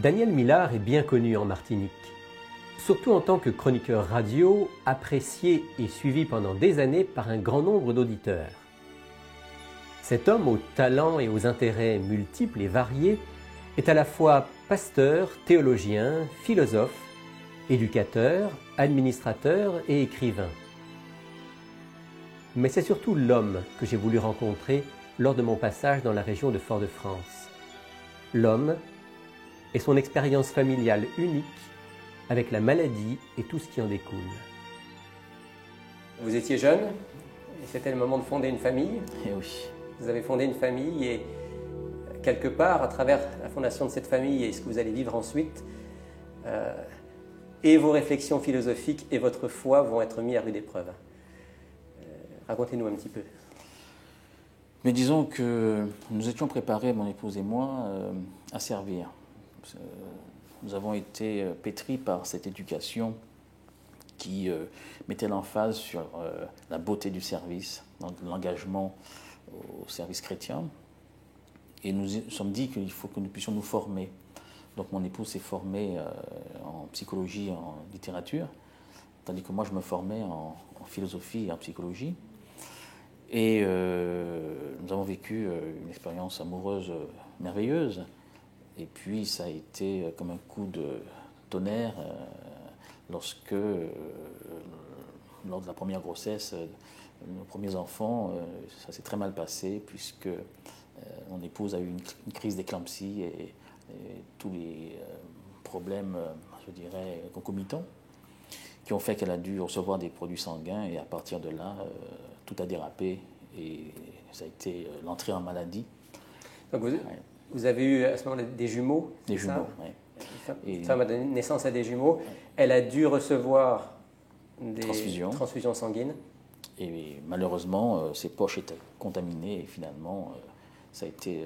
Daniel Millard est bien connu en Martinique, surtout en tant que chroniqueur radio, apprécié et suivi pendant des années par un grand nombre d'auditeurs. Cet homme aux talents et aux intérêts multiples et variés est à la fois pasteur, théologien, philosophe, éducateur, administrateur et écrivain. Mais c'est surtout l'homme que j'ai voulu rencontrer lors de mon passage dans la région de Fort-de-France. L'homme et son expérience familiale unique avec la maladie et tout ce qui en découle. Vous étiez jeune et c'était le moment de fonder une famille. Eh oui. Vous avez fondé une famille et quelque part, à travers la fondation de cette famille et ce que vous allez vivre ensuite, et vos réflexions philosophiques et votre foi vont être mis à rude épreuve. Racontez-nous un petit peu. Mais disons que nous étions préparés, mon épouse et moi, à servir. Nous avons été pétris par cette éducation qui mettait l'emphase sur la beauté du service, l'engagement au service chrétien. Et nous nous sommes dit qu'il faut que nous puissions nous former. Donc mon épouse s'est formée en psychologie et en littérature, tandis que moi je me formais en philosophie et en psychologie. Et nous avons vécu une expérience amoureuse merveilleuse. Et puis ça a été comme un coup de tonnerre lorsque, lors de la première grossesse, nos premiers enfants, ça s'est très mal passé puisque mon épouse a eu une crise d'éclampsie et tous les problèmes, je dirais, concomitants qui ont fait qu'elle a dû recevoir des produits sanguins et à partir de là, tout a dérapé et ça a été l'entrée en maladie. Donc vous avez eu à ce moment-là des jumeaux? Des jumeaux, oui. Une femme a donné naissance à des jumeaux. Ouais. Elle a dû recevoir des transfusions sanguines. Et malheureusement, ses poches étaient contaminées et finalement, ça a été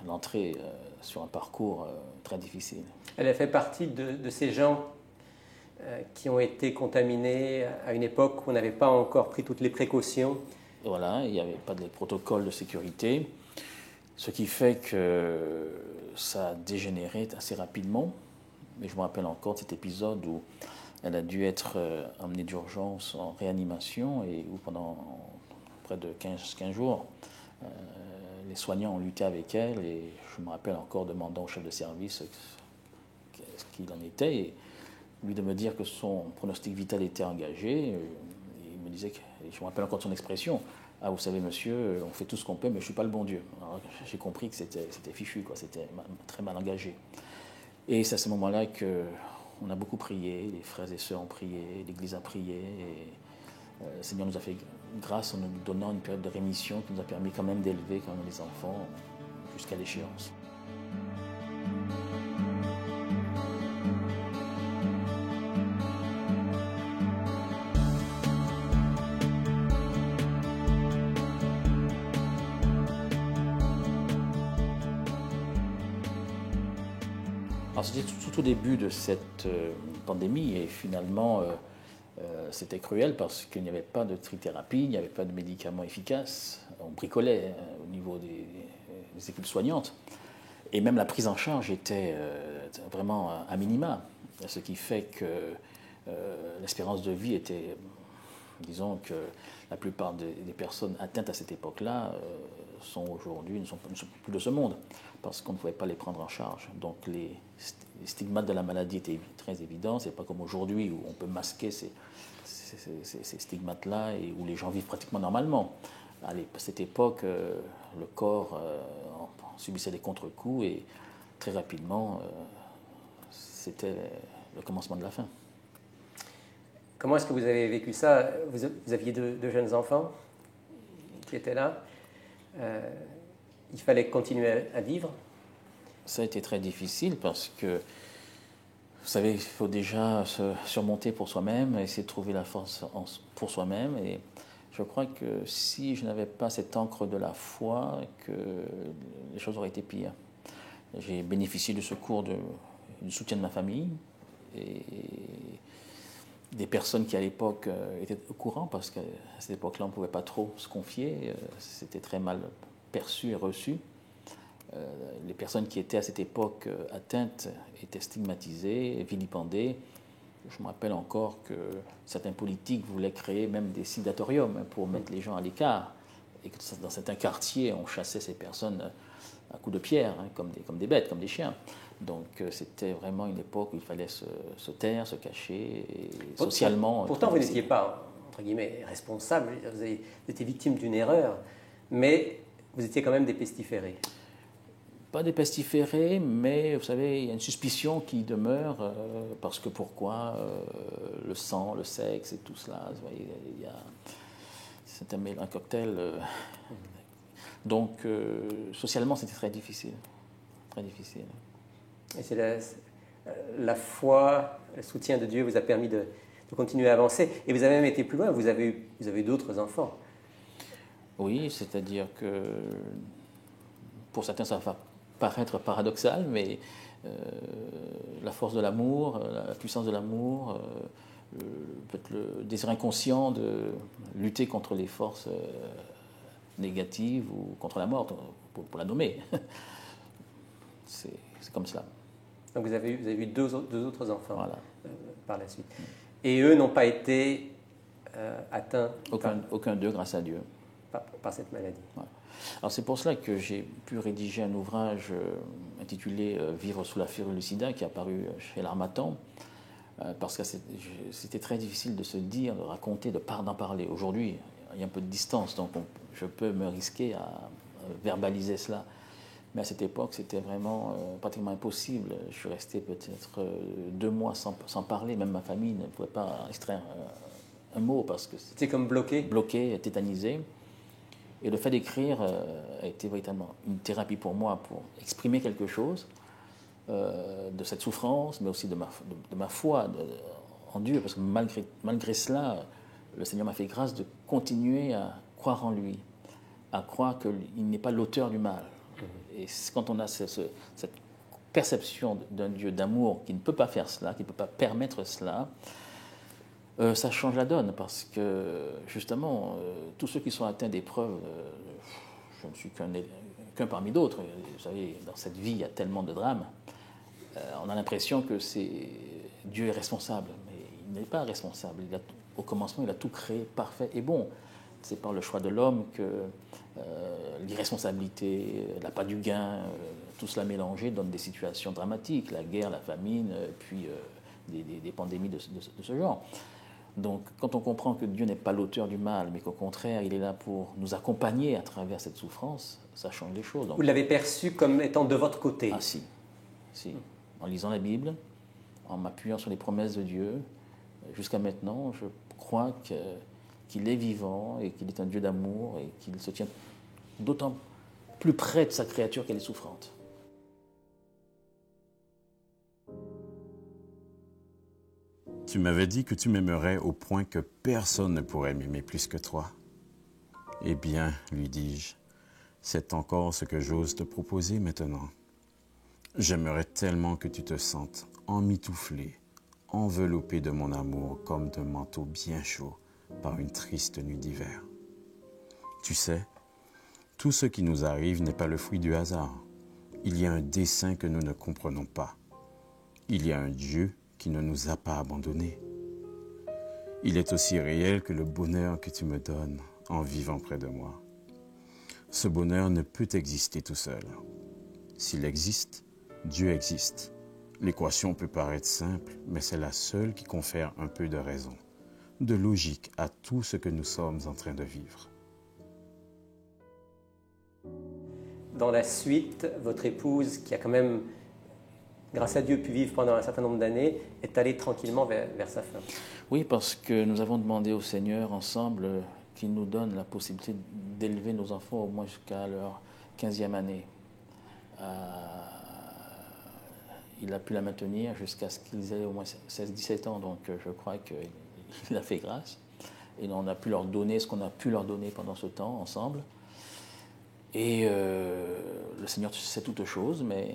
l'entrée sur un parcours très difficile. Elle a fait partie de ces gens qui ont été contaminés à une époque où on n'avait pas encore pris toutes les précautions. Voilà, il n'y avait pas de protocole de sécurité, ce qui fait que ça a dégénéré assez rapidement. Mais je me rappelle encore de cet épisode où elle a dû être emmenée d'urgence en réanimation et où pendant près de 15 jours, les soignants ont lutté avec elle et je me rappelle encore demandant au chef de service ce qu'il en était et lui de me dire que son pronostic vital était engagé. Il me disait, je me rappelle encore de son expression, « Ah, vous savez, monsieur, on fait tout ce qu'on peut, mais je ne suis pas le bon Dieu. » Alors, j'ai compris que c'était fichu, quoi, c'était très mal engagé. Et c'est à ce moment-là qu'on a beaucoup prié, les frères et sœurs ont prié, l'Église a prié, et le Seigneur nous a fait grâce en nous donnant une période de rémission qui nous a permis quand même d'élever quand même les enfants jusqu'à l'échéance. Alors c'était tout au début de cette pandémie et finalement c'était cruel parce qu'il n'y avait pas de trithérapie, il n'y avait pas de médicaments efficaces. On bricolait au niveau des équipes soignantes et même la prise en charge était vraiment à minima, ce qui fait que l'espérance de vie était, disons que la plupart des personnes atteintes à cette époque-là sont aujourd'hui, ne sont plus de ce monde parce qu'on ne pouvait pas les prendre en charge. Donc les stigmates de la maladie étaient très évidents. C'est pas comme aujourd'hui où on peut masquer ces stigmates-là et où les gens vivent pratiquement normalement. À cette époque, le corps subissait des contre-coups et très rapidement, c'était le commencement de la fin. Comment est-ce que vous avez vécu ça? Vous aviez deux jeunes enfants qui étaient là. Il fallait continuer à vivre. Ça a été très difficile parce que, vous savez, il faut déjà se surmonter pour soi-même, essayer de trouver la force pour soi-même. Et je crois que si je n'avais pas cette encre de la foi, que les choses auraient été pires. J'ai bénéficié du secours, du soutien de ma famille et des personnes qui à l'époque étaient au courant parce qu'à cette époque-là on ne pouvait pas trop se confier, c'était très mal perçu et reçu. Les personnes qui étaient à cette époque atteintes étaient stigmatisées, vilipendées. Je me rappelle encore que certains politiques voulaient créer même des sanatoriums pour mettre les gens à l'écart. Et que dans certains quartiers, on chassait ces personnes à coups de pierre, hein, comme des bêtes, comme des chiens. Donc c'était vraiment une époque où il fallait se taire, se cacher, et socialement... Pourtant, vous n'étiez pas, entre guillemets, responsable, vous étiez victime d'une erreur, mais vous étiez quand même des pestiférés. Pas des pestiférés, mais vous savez, il y a une suspicion qui demeure, parce que pourquoi le sang, le sexe et tout cela, vous voyez, c'est un cocktail. Donc, socialement, c'était très difficile. Très difficile. Et c'est la foi, le soutien de Dieu vous a permis de continuer à avancer. Et vous avez même été plus loin, vous avez eu d'autres enfants. Oui, c'est-à-dire que pour certains, ça va paraître paradoxal, mais la force de l'amour, la puissance de l'amour, peut-être le désir inconscient de lutter contre les forces négatives ou contre la mort, pour la nommer. C'est comme cela. Donc vous avez eu deux autres enfants, voilà, par la suite. Et eux n'ont pas été atteints aucun d'eux, grâce à Dieu. Par cette maladie. Voilà. Alors c'est pour cela que j'ai pu rédiger un ouvrage intitulé Vivre sous la férule du sida, qui est apparu chez l'Harmattan, parce que c'était très difficile de se dire, de raconter, d'en parler. Aujourd'hui, il y a un peu de distance, donc je peux me risquer à verbaliser cela. Mais à cette époque, c'était vraiment pratiquement impossible. Je suis resté peut-être 2 mois sans parler. Même ma famille ne pouvait pas extraire un mot parce que c'était comme bloqué. Bloqué, tétanisé. Et le fait d'écrire a été véritablement une thérapie pour moi, pour exprimer quelque chose de cette souffrance, mais aussi de ma foi en Dieu. Parce que malgré cela, le Seigneur m'a fait grâce de continuer à croire en lui, à croire qu'il n'est pas l'auteur du mal. Et quand on a cette perception d'un Dieu d'amour qui ne peut pas faire cela, qui ne peut pas permettre cela, ça change la donne, parce que justement, tous ceux qui sont atteints d'épreuves, je ne suis qu'un parmi d'autres. Vous savez, dans cette vie, il y a tellement de drames. On a l'impression que Dieu est responsable, mais il n'est pas responsable. Au commencement, il a tout créé parfait et bon. C'est par le choix de l'homme que l'irresponsabilité, l'appât du gain, tout cela mélangé donne des situations dramatiques, la guerre, la famine, puis des pandémies de ce genre. Donc, quand on comprend que Dieu n'est pas l'auteur du mal, mais qu'au contraire, il est là pour nous accompagner à travers cette souffrance, ça change les choses. Donc, vous l'avez perçu comme étant de votre côté? Ah si. En lisant la Bible, en m'appuyant sur les promesses de Dieu, jusqu'à maintenant, je crois qu'il est vivant et qu'il est un Dieu d'amour et qu'il se tient d'autant plus près de sa créature qu'elle est souffrante. Tu m'avais dit que tu m'aimerais au point que personne ne pourrait m'aimer plus que toi. Eh bien, lui dis-je, c'est encore ce que j'ose te proposer maintenant. J'aimerais tellement que tu te sentes emmitouflé, enveloppé de mon amour comme d'un manteau bien chaud par une triste nuit d'hiver. Tu sais, tout ce qui nous arrive n'est pas le fruit du hasard. Il y a un dessein que nous ne comprenons pas. Il y a un Dieu qui ne nous a pas abandonnés. Il est aussi réel que le bonheur que tu me donnes en vivant près de moi. Ce bonheur ne peut exister tout seul. S'il existe, Dieu existe. L'équation peut paraître simple, mais c'est la seule qui confère un peu de raison, de logique à tout ce que nous sommes en train de vivre. Dans la suite, votre épouse, qui a quand même, grâce à Dieu, pu vivre pendant un certain nombre d'années, est allée tranquillement vers sa fin. Oui, parce que nous avons demandé au Seigneur ensemble qu'il nous donne la possibilité d'élever nos enfants au moins jusqu'à leur 15e année. Il a pu la maintenir jusqu'à ce qu'ils aient au moins 16-17 ans, donc je crois qu'il a fait grâce. Et on a pu leur donner ce qu'on a pu leur donner pendant ce temps ensemble. Et le Seigneur sait toutes choses, mais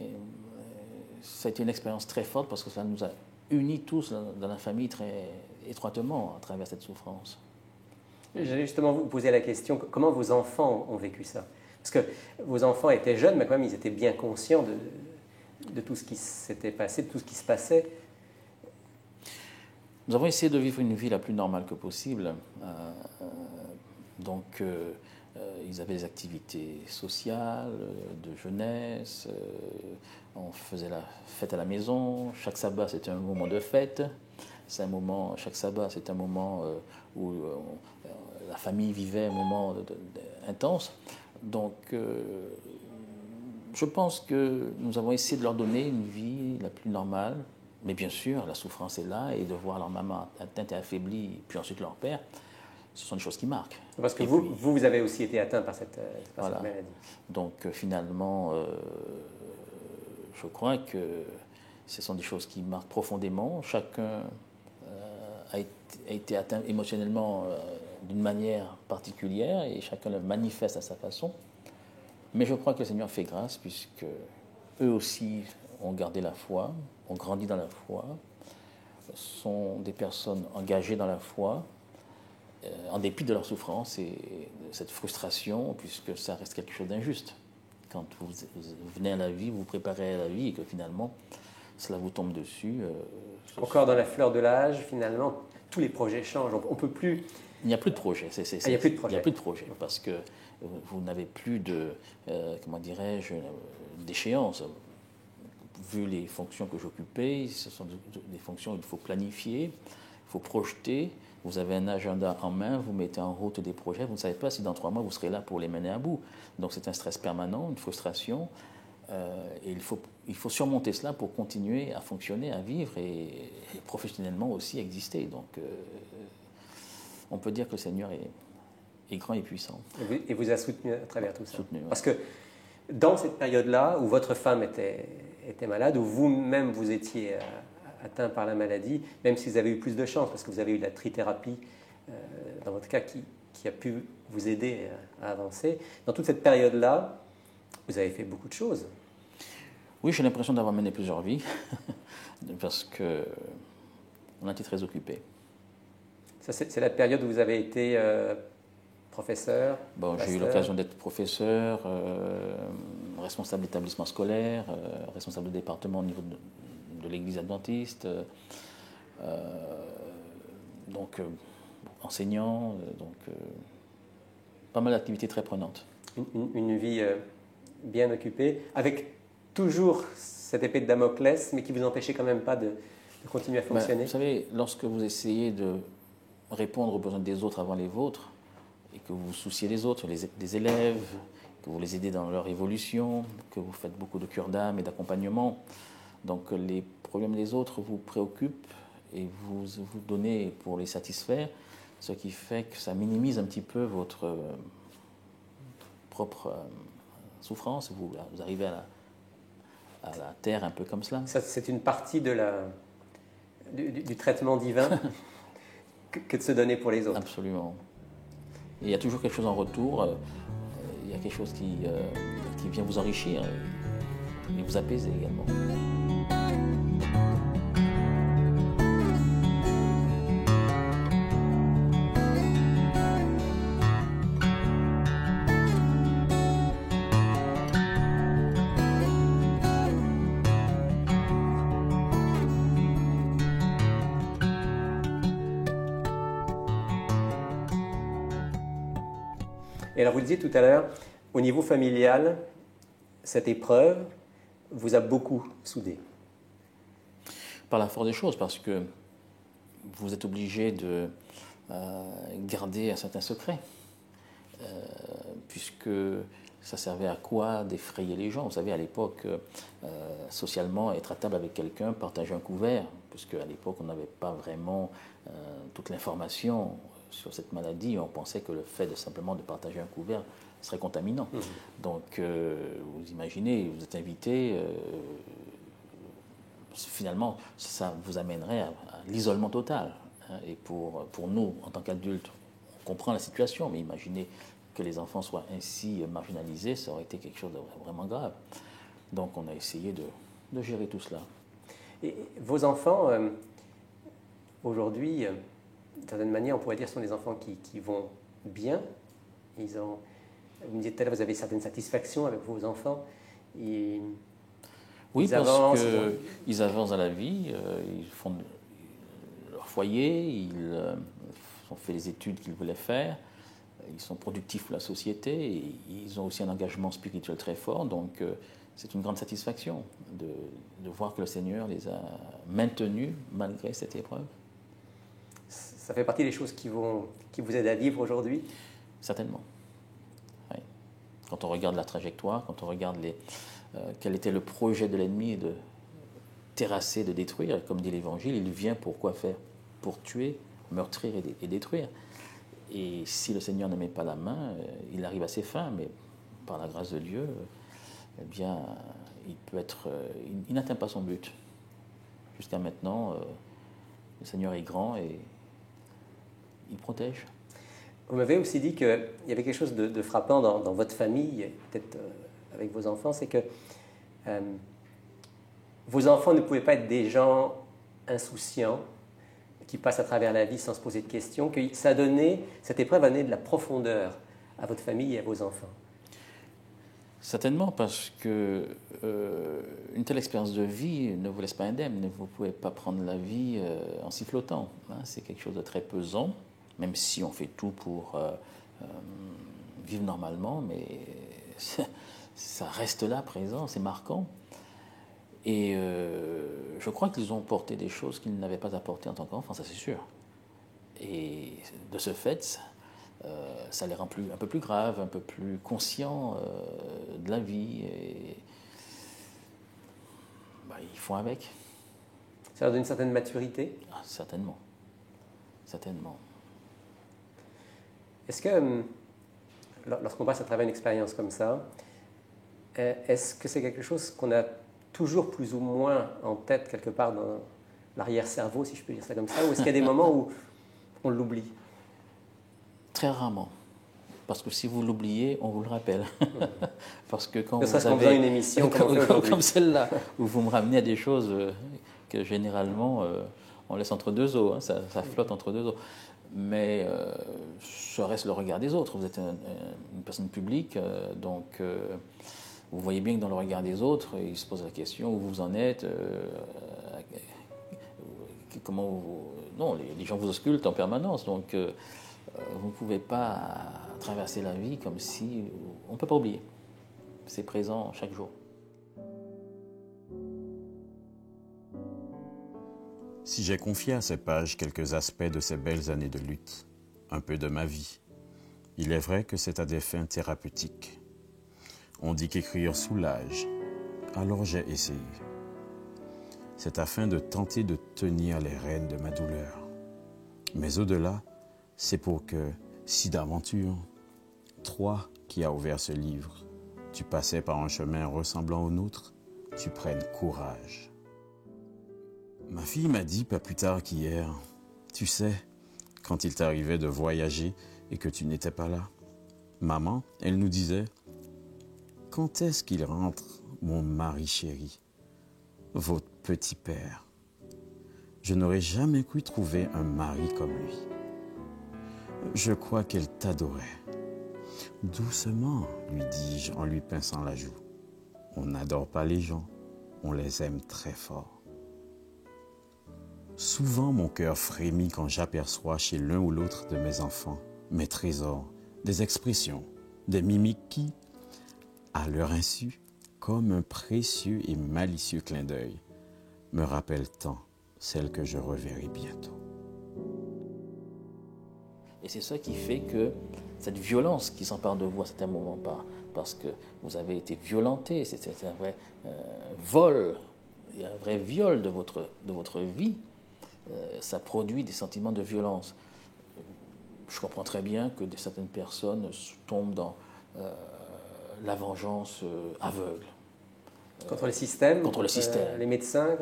ça a été une expérience très forte parce que ça nous a unis tous dans la famille très étroitement à travers cette souffrance. J'allais justement vous poser la question, comment vos enfants ont vécu ça? Parce que vos enfants étaient jeunes, mais quand même, ils étaient bien conscients de tout ce qui s'était passé, de tout ce qui se passait. Nous avons essayé de vivre une vie la plus normale que possible. Donc, ils avaient des activités sociales, de jeunesse. On faisait la fête à la maison. Chaque sabbat, c'était un moment de fête. Chaque sabbat, c'est un moment où la famille vivait un moment intense. Donc, je pense que nous avons essayé de leur donner une vie la plus normale. Mais bien sûr, la souffrance est là, et de voir leur maman atteinte et affaiblie, puis ensuite leur père, ce sont des choses qui marquent. Parce que vous avez aussi été atteint par cette maladie. Donc finalement, je crois que ce sont des choses qui marquent profondément. Chacun a été atteint émotionnellement d'une manière particulière, et chacun le manifeste à sa façon. Mais je crois que le Seigneur fait grâce, puisque eux aussi ont gardé la foi, ont grandi dans la foi, sont des personnes engagées dans la foi, en dépit de leur souffrance et de cette frustration, puisque ça reste quelque chose d'injuste. Quand vous venez à la vie, vous vous préparez à la vie, et que finalement, cela vous tombe dessus. Encore dans la fleur de l'âge, finalement, tous les projets changent. On peut plus... Il n'y a plus de projet. Il n'y a plus de projet. Il n'y a plus de projet, parce que vous n'avez plus de, comment dirais-je, d'échéance. Vu les fonctions que j'occupais, ce sont des fonctions où il faut planifier, il faut projeter. Vous avez un agenda en main, vous mettez en route des projets, vous ne savez pas si dans 3 mois vous serez là pour les mener à bout. Donc c'est un stress permanent, une frustration, et il faut surmonter cela pour continuer à fonctionner, à vivre, et professionnellement aussi exister. Donc on peut dire que le Seigneur est grand et puissant. Et vous a soutenu à travers tout ça. Soutenu, ouais. Parce que dans cette période-là, où votre femme était malade, où vous-même vous étiez atteint par la maladie, même si vous avez eu plus de chance, parce que vous avez eu la trithérapie, dans votre cas, qui a pu vous aider à avancer. Dans toute cette période-là, vous avez fait beaucoup de choses. Oui, j'ai l'impression d'avoir mené plusieurs vies, parce qu'on a été très occupés. Ça, c'est la période où vous avez été professeur. Bon, j'ai eu l'occasion d'être professeur, responsable d'établissement scolaire, responsable de département au niveau de l'église adventiste, donc enseignant, donc pas mal d'activités très prenantes. Une vie bien occupée, avec toujours cette épée de Damoclès, mais qui ne vous empêchait quand même pas de continuer à fonctionner. Vous savez, lorsque vous essayez de répondre aux besoins des autres avant les vôtres, et que vous vous souciez des autres, des élèves, que vous les aidez dans leur évolution, que vous faites beaucoup de cure d'âme et d'accompagnement, donc les problèmes des autres vous préoccupent et vous donnez pour les satisfaire, ce qui fait que ça minimise un petit peu votre propre souffrance. Vous arrivez à la terre un peu comme cela. Ça, c'est une partie du traitement divin que de se donner pour les autres. Absolument. Et il y a toujours quelque chose en retour, il y a quelque chose qui vient vous enrichir et vous apaiser également. Et alors vous le disiez tout à l'heure, au niveau familial, cette épreuve vous a beaucoup soudé. Par la force des choses, parce que vous êtes obligé de garder un certain secret, puisque ça servait à quoi d'effrayer les gens. Vous savez, à l'époque, socialement, être à table avec quelqu'un, partager un couvert, puisque à l'époque, on n'avait pas vraiment toute l'information sur cette maladie. On pensait que le fait simplement de partager un couvert serait contaminant. Donc, vous imaginez, vous êtes invité, finalement, ça vous amènerait à l'isolement total. Et pour nous, en tant qu'adultes, on comprend la situation, mais imaginez que les enfants soient ainsi marginalisés, ça aurait été quelque chose de vraiment grave. Donc, on a essayé de gérer tout cela. Et vos enfants, aujourd'hui, d'une certaine manière, on pourrait dire, sont des enfants qui vont bien. Ils ont Vous me disiez tout à l'heure, vous avez certaines satisfactions avec vos enfants. Oui, ils parce avancent, qu'ils avancent dans la vie, ils font leur foyer, ils ont fait les études qu'ils voulaient faire, ils sont productifs pour la société, et ils ont aussi un engagement spirituel très fort, donc c'est une grande satisfaction de voir que le Seigneur les a maintenus malgré cette épreuve. Ça fait partie des choses qui vous aident à vivre aujourd'hui? Certainement. Oui. Quand on regarde la trajectoire, quand on regarde quel était le projet de l'ennemi de terrasser, de détruire, comme dit l'Évangile, il vient pour quoi faire? Pour tuer, meurtrir et détruire. Et si le Seigneur ne met pas la main, il arrive à ses fins, mais par la grâce de Dieu, eh bien, il n'atteint pas son but. Jusqu'à maintenant, le Seigneur est grand et il protège. Vous m'avez aussi dit qu'il y avait quelque chose de frappant dans votre famille, peut-être avec vos enfants, c'est que vos enfants ne pouvaient pas être des gens insouciants, qui passent à travers la vie sans se poser de questions, que cette épreuve a donné de la profondeur à votre famille et à vos enfants. Certainement, parce que une telle expérience de vie ne vous laisse pas indemne. Vous ne pouvez pas prendre la vie en sifflotant. Hein. C'est quelque chose de très pesant, même si on fait tout pour vivre normalement, mais ça reste là, présent, c'est marquant. Et je crois qu'ils ont porté des choses qu'ils n'avaient pas apportées en tant qu'enfants, ça c'est sûr. Et de ce fait, ça les rend un peu plus graves, un peu plus conscients de la vie. Et ils font avec. Ça leur donne une certaine maturité? Ah, certainement. Certainement. Est-ce que, lorsqu'on passe à travers une expérience comme ça, est-ce que c'est quelque chose qu'on a toujours plus ou moins en tête quelque part dans l'arrière-cerveau, si je peux dire ça comme ça, ou est-ce qu'il y a des moments où on l'oublie? Très rarement. Parce que si vous l'oubliez, on vous le rappelle. Parce que quand vous avez une émission comme celle-là, où vous me ramenez à des choses que généralement on laisse entre deux eaux, hein, ça flotte entre deux eaux. Mais ça reste le regard des autres. Vous êtes une personne publique, donc vous voyez bien que dans le regard des autres, ils se posent la question où vous en êtes, comment vous... Non, les gens vous auscultent en permanence, donc vous ne pouvez pas traverser la vie comme si... On ne peut pas oublier. C'est présent chaque jour. Si j'ai confié à ces pages quelques aspects de ces belles années de lutte, un peu de ma vie, il est vrai que c'est à des fins thérapeutiques. On dit qu'écrire soulage, alors j'ai essayé. C'est afin de tenter de tenir les rênes de ma douleur. Mais au-delà, c'est pour que, si d'aventure, toi qui as ouvert ce livre, tu passais par un chemin ressemblant au nôtre, tu prennes courage. Ma fille m'a dit pas plus tard qu'hier, tu sais, quand il t'arrivait de voyager et que tu n'étais pas là, maman, elle nous disait, quand est-ce qu'il rentre, mon mari chéri, votre petit père? Je n'aurais jamais cru trouver un mari comme lui. Je crois qu'elle t'adorait. Doucement, lui dis-je en lui pinçant la joue. On n'adore pas les gens, on les aime très fort. Souvent, mon cœur frémit quand j'aperçois chez l'un ou l'autre de mes enfants mes trésors, des expressions, des mimiques qui, à leur insu, comme un précieux et malicieux clin d'œil, me rappellent tant celle que je reverrai bientôt. Et c'est ça qui fait que cette violence qui s'empare de vous à certains moments, parce que vous avez été violenté, c'est un vrai vol, et un vrai viol de votre vie, ça produit des sentiments de violence. Je comprends très bien que certaines personnes tombent dans la vengeance aveugle. Contre le système, contre le système. Les médecins.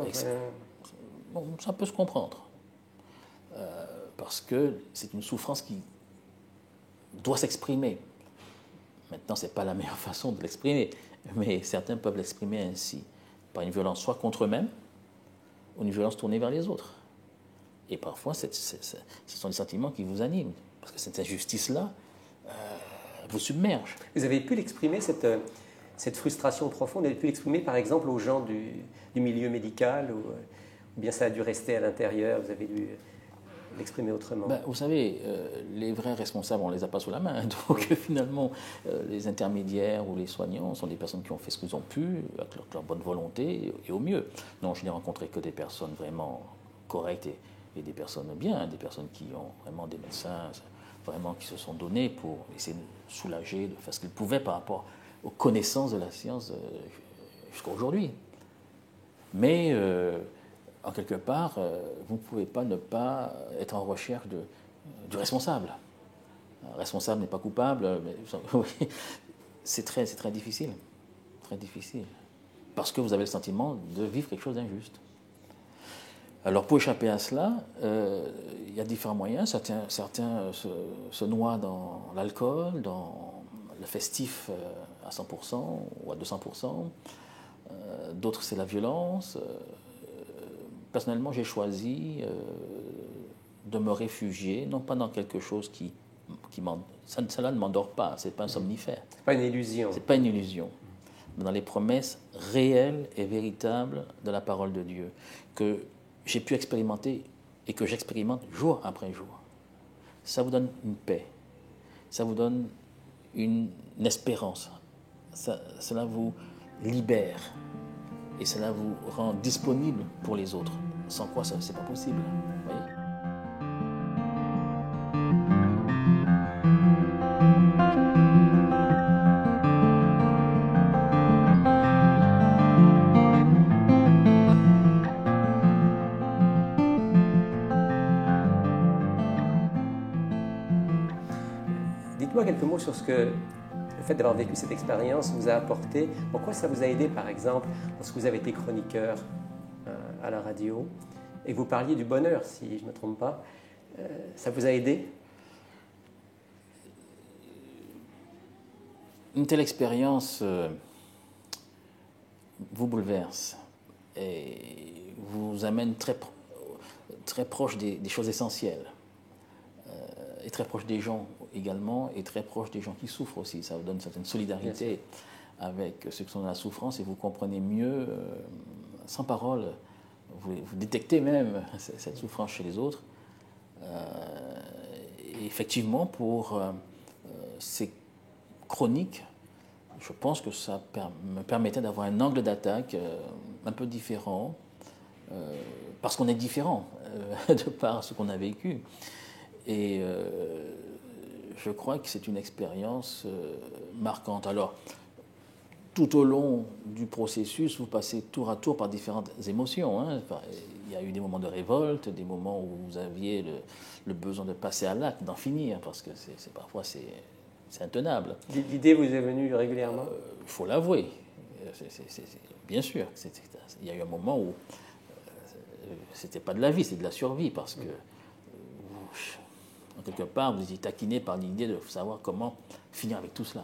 Bon, ça peut se comprendre. Parce que c'est une souffrance qui doit s'exprimer. Maintenant, ce n'est pas la meilleure façon de l'exprimer, mais certains peuvent l'exprimer ainsi, par une violence soit contre eux-mêmes, ou une violence tournée vers les autres. Et parfois, ce sont des sentiments qui vous animent, parce que cette injustice-là vous submerge. Vous avez pu l'exprimer, cette frustration profonde, vous avez pu l'exprimer par exemple aux gens du milieu médical, ou bien ça a dû rester à l'intérieur, vous avez dû l'exprimer autrement? Vous savez, les vrais responsables, on ne les a pas sous la main. Donc finalement, les intermédiaires ou les soignants sont des personnes qui ont fait ce qu'ils ont pu, avec leur bonne volonté et au mieux. Non, je n'ai rencontré que des personnes vraiment correctes et des personnes bien, des personnes qui ont vraiment des médecins vraiment qui se sont donnés pour essayer de soulager, de faire ce qu'ils pouvaient par rapport aux connaissances de la science jusqu'à aujourd'hui. Mais en quelque part, vous ne pouvez pas ne pas être en recherche du responsable. Un responsable n'est pas coupable, mais c'est très difficile. Très difficile. Parce que vous avez le sentiment de vivre quelque chose d'injuste. Alors pour échapper à cela, il y a différents moyens. Certains se noient dans l'alcool, dans le festif à 100% ou à 200%. D'autres, c'est la violence. Personnellement, j'ai choisi de me réfugier, non pas dans quelque chose cela ne m'endort pas, ce n'est pas un somnifère. Ce n'est pas une illusion. Ce n'est pas une illusion. Mais dans les promesses réelles et véritables de la parole de Dieu, que j'ai pu expérimenter et que j'expérimente jour après jour. Ça vous donne une paix, ça vous donne une espérance, cela vous libère et cela vous rend disponible pour les autres. Sans quoi, ça, c'est pas possible. Vous voyez ? Dites-moi quelques mots sur ce que le fait d'avoir vécu cette expérience vous a apporté. En quoi ça vous a aidé, par exemple, lorsque vous avez été chroniqueur à la radio et que vous parliez du bonheur, si je ne me trompe pas. Ça vous a aidé? Une telle expérience vous bouleverse et vous amène très proche des choses essentielles et très proche des gens également et très proche des gens qui souffrent aussi. Ça vous donne une certaine solidarité avec ceux qui sont dans la souffrance et vous comprenez mieux, sans parole, vous détectez même cette souffrance chez les autres. Et effectivement, pour ces chroniques, je pense que ça me permettait d'avoir un angle d'attaque un peu différent, parce qu'on est différent de par ce qu'on a vécu. Et je crois que c'est une expérience marquante. Alors, tout au long du processus, vous passez tour à tour par différentes émotions. Hein. Il y a eu des moments de révolte, des moments où vous aviez le besoin de passer à l'acte, d'en finir, parce que parfois c'est intenable. L'idée vous est venue régulièrement? Il faut l'avouer. Bien sûr. Il y a eu un moment où c'était pas de la vie, c'est de la survie, parce que en quelque part, vous étiez taquiné par l'idée de savoir comment finir avec tout cela.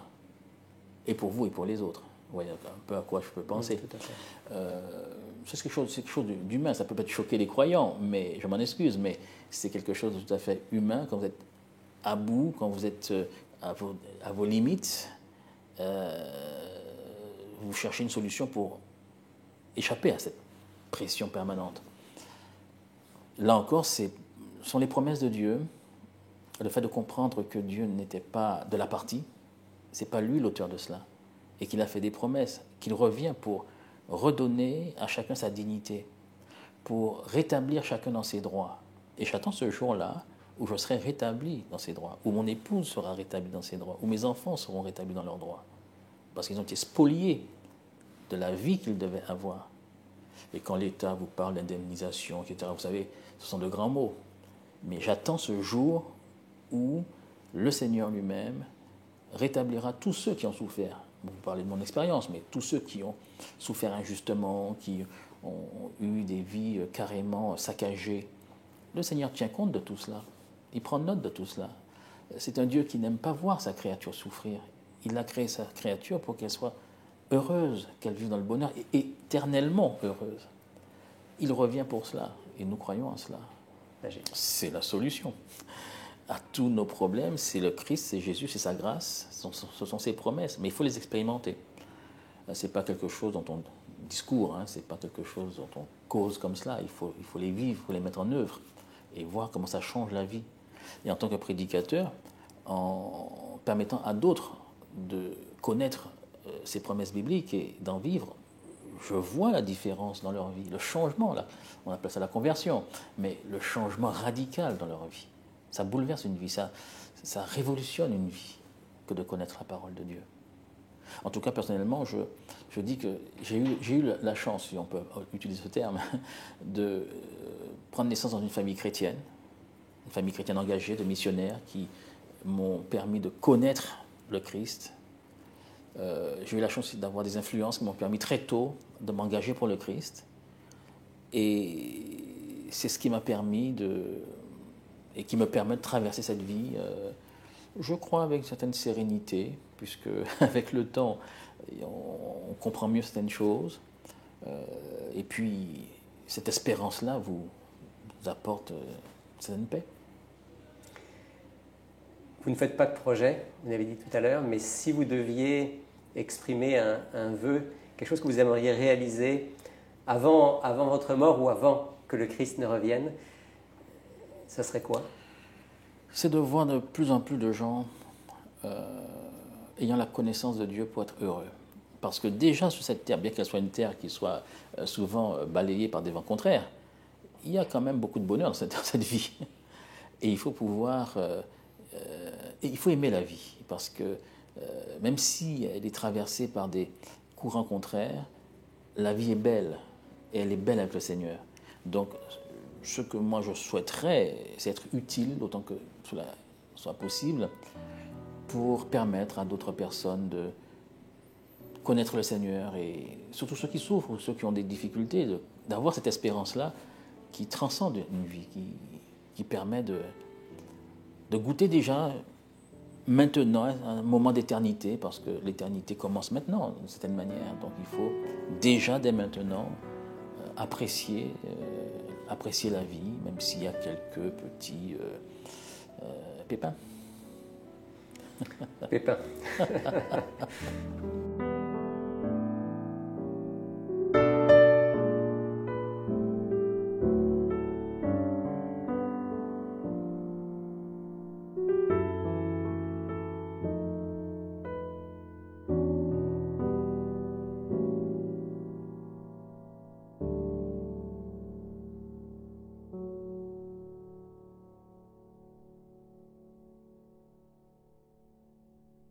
Et pour vous et pour les autres. Vous voyez un peu à quoi je peux penser. Oui, tout à fait. C'est quelque chose d'humain. Ça peut peut-être choquer les croyants, mais je m'en excuse, mais c'est quelque chose de tout à fait humain quand vous êtes à bout, quand vous êtes à vos limites. Vous cherchez une solution pour échapper à cette pression permanente. Là encore, ce sont les promesses de Dieu. Le fait de comprendre que Dieu n'était pas de la partie, ce n'est pas lui l'auteur de cela, et qu'il a fait des promesses, qu'il revient pour redonner à chacun sa dignité, pour rétablir chacun dans ses droits. Et j'attends ce jour-là où je serai rétabli dans ses droits, où mon épouse sera rétablie dans ses droits, où mes enfants seront rétablis dans leurs droits, parce qu'ils ont été spoliés de la vie qu'ils devaient avoir. Et quand l'État vous parle d'indemnisation, etc., vous savez, ce sont de grands mots. Mais j'attends ce jour où le Seigneur lui-même rétablira tous ceux qui ont souffert. Vous parlez de mon expérience, mais tous ceux qui ont souffert injustement, qui ont eu des vies carrément saccagées. Le Seigneur tient compte de tout cela. Il prend note de tout cela. C'est un Dieu qui n'aime pas voir sa créature souffrir. Il a créé sa créature pour qu'elle soit heureuse, qu'elle vive dans le bonheur et éternellement heureuse. Il revient pour cela et nous croyons en cela. C'est la solution. à tous nos problèmes, c'est le Christ, c'est Jésus, c'est sa grâce, ce sont ses promesses, mais il faut les expérimenter. Ce n'est pas quelque chose dont on discours, ce n'est pas quelque chose dont on cause comme cela, il faut les vivre, il faut les mettre en œuvre et voir comment ça change la vie. Et en tant que prédicateur, en permettant à d'autres de connaître ces promesses bibliques et d'en vivre, je vois la différence dans leur vie, le changement, là, on appelle ça la conversion, mais le changement radical dans leur vie. Ça bouleverse une vie, ça révolutionne une vie que de connaître la parole de Dieu. En tout cas, personnellement, je dis que j'ai eu la chance, si on peut utiliser ce terme, de prendre naissance dans une famille chrétienne engagée, de missionnaires qui m'ont permis de connaître le Christ. J'ai eu la chance d'avoir des influences qui m'ont permis très tôt de m'engager pour le Christ. Et c'est ce qui m'a permis et qui me permet de traverser cette vie, je crois, avec une certaine sérénité, puisque avec le temps, on comprend mieux certaines choses. Et puis, cette espérance-là vous apporte une certaine paix. Vous ne faites pas de projet, vous l'avez dit tout à l'heure, mais si vous deviez exprimer un vœu, quelque chose que vous aimeriez réaliser avant votre mort ou avant que le Christ ne revienne, ça serait quoi? C'est de voir de plus en plus de gens ayant la connaissance de Dieu pour être heureux. Parce que déjà sur cette terre, bien qu'elle soit une terre qui soit souvent balayée par des vents contraires, il y a quand même beaucoup de bonheur dans cette vie. Et il faut pouvoir... il faut aimer la vie, parce que même si elle est traversée par des courants contraires, la vie est belle, et elle est belle avec le Seigneur. Donc, ce que moi je souhaiterais, c'est être utile, autant que cela soit possible, pour permettre à d'autres personnes de connaître le Seigneur, et surtout ceux qui souffrent, ou ceux qui ont des difficultés, d'avoir cette espérance-là qui transcende une vie, qui permet de goûter déjà maintenant un moment d'éternité, parce que l'éternité commence maintenant, d'une certaine manière. Donc il faut déjà, dès maintenant, apprécier la vie, même s'il y a quelques petits pépins. Pépins.